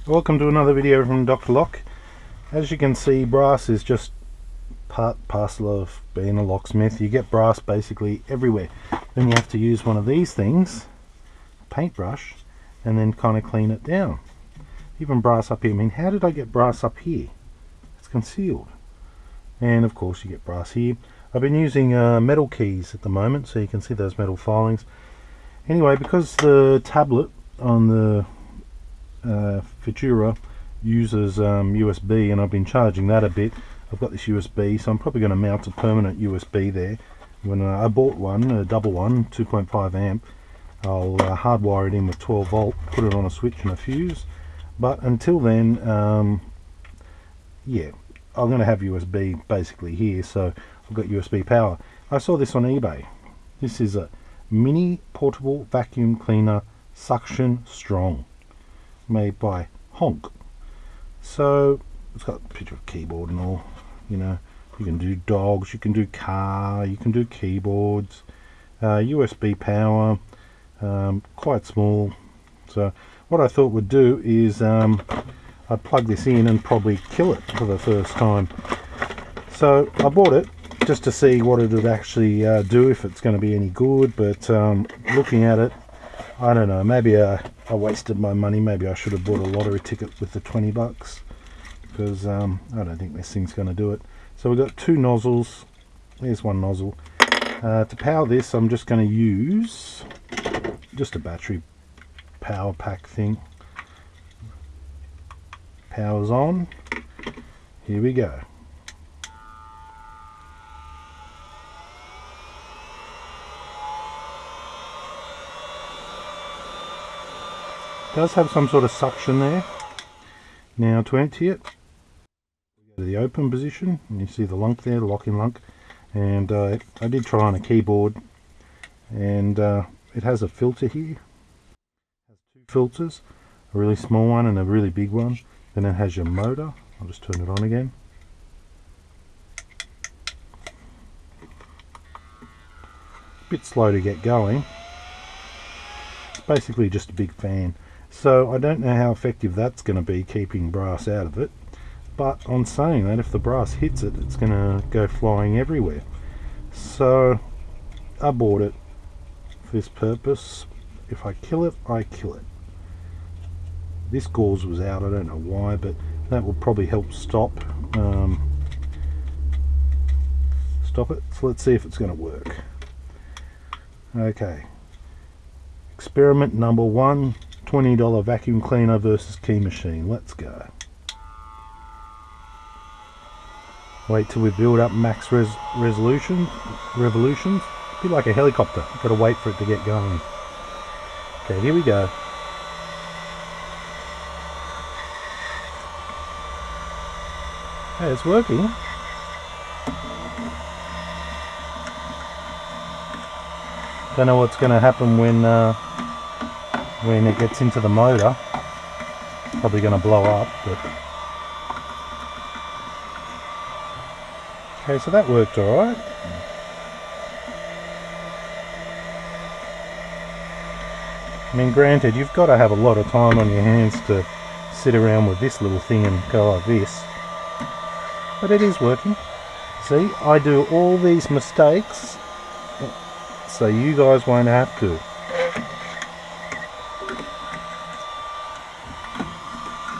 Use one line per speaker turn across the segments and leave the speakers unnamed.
Welcome to another video from Dr. Lock. As you can see, brass is just parcel of being a locksmith. You get brass basically everywhere. Then you have to use one of these things, a paintbrush, and then kind of clean it down. Even brass up here. I mean, how did I get brass up here? It's concealed. And of course you get brass here. I've been using metal keys at the moment, so you can see those metal filings. Anyway, because the tablet on the Futura uses USB, and I've been charging that a bit. I've got this USB, so I'm probably going to mount a permanent USB there. When I bought one, a double one, 2.5 amp, I'll hardwire it in with 12 volt, put it on a switch and a fuse. But until then, yeah, I'm going to have USB basically here, so I've got USB power. I saw this on eBay. This is a mini portable vacuum cleaner, suction strong, made by Honk. So it's got a picture of keyboard and all. You know, you can do dogs, you can do car, you can do keyboards, USB power, quite small. So what I thought would do is I'd plug this in and probably kill it for the first time. So I bought it just to see what it would actually do, if it's going to be any good. But looking at it, I don't know, maybe I wasted my money. Maybe I should have bought a lottery ticket with the 20 bucks, because I don't think this thing's going to do it. So we've got two nozzles. There's one nozzle. To power this, I'm just going to use just a battery power pack thing. Power's on. Here we go. Does have some sort of suction there. Now to empty it, go to the open position, and you see the lunk there, the locking lunk. And I did try on a keyboard, and it has a filter here. It has two filters, a really small one and a really big one. Then it has your motor. I'll just turn it on again. A bit slow to get going. It's basically just a big fan. So I don't know how effective that's going to be keeping brass out of it, but on saying that, if the brass hits it, it's going to go flying everywhere. So I bought it for this purpose. If I kill it, I kill it. This gauze was out, I don't know why, but that will probably help stop it. So let's see if it's going to work. Okay, experiment number one. $20 vacuum cleaner versus key machine. Let's go. Wait till we build up max revolutions. A bit like a helicopter. Got to wait for it to get going. Okay, here we go. Hey, it's working. Don't know what's going to happen when it gets into the motor. Probably going to blow up, but okay, so that worked alright. I mean, granted, you've got to have a lot of time on your hands to sit around with this little thing and go like this, but it is working. See, I do all these mistakes so you guys won't have to.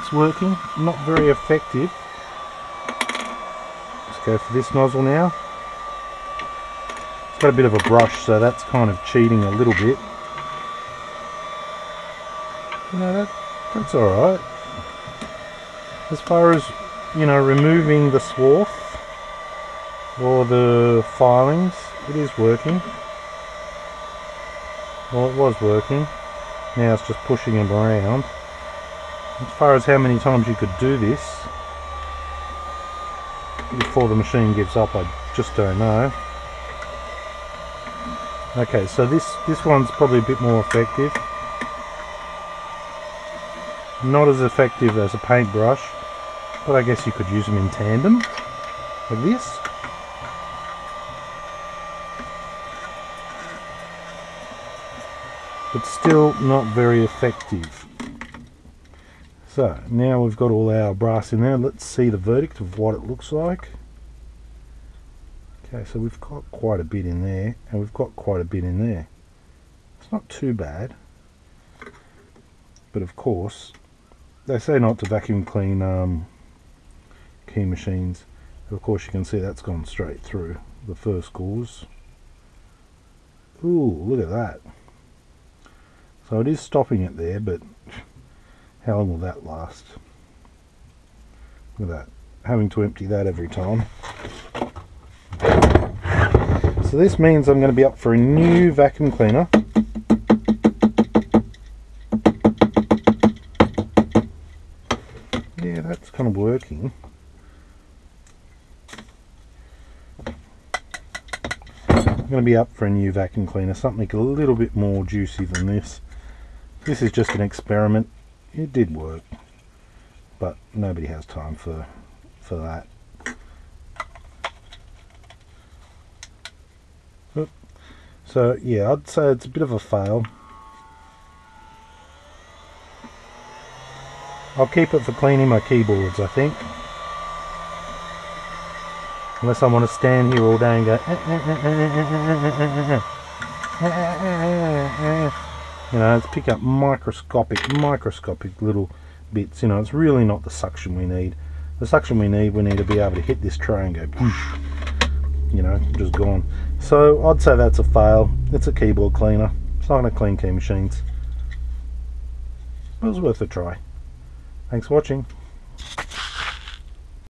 It's working, not very effective. Let's go for this nozzle now. It's got a bit of a brush, so that's kind of cheating a little bit. You know, that's alright. As far as, you know, removing the swarf or the filings, it is working. Well, it was working. Now it's just pushing them around. As far as how many times you could do this before the machine gives up, I just don't know. Okay, so this one's probably a bit more effective. Not as effective as a paintbrush, but I guess you could use them in tandem, like this. But still not very effective. So now we've got all our brass in there. Let's see the verdict of what it looks like. Okay, so we've got quite a bit in there, and we've got quite a bit in there. It's not too bad, but of course they say not to vacuum clean key machines. Of course you can see that's gone straight through the first gauze. Ooh, look at that. So it is stopping it there, but how long will that last? Look at that, having to empty that every time. So this means I'm going to be up for a new vacuum cleaner. Yeah, that's kind of working. I'm going to be up for a new vacuum cleaner, something a little bit more juicy than this. This is just an experiment. It did work, but nobody has time for that. So yeah, I'd say it's a bit of a fail. I'll keep it for cleaning my keyboards, I think. Unless I want to stand here all day and go, you know, let's pick up microscopic little bits. You know, it's really not the suction we need. The suction we need to be able to hit this tray and go, whoosh, you know, just gone. So I'd say that's a fail. It's a keyboard cleaner. It's not going to clean key machines. But it was worth a try. Thanks for watching.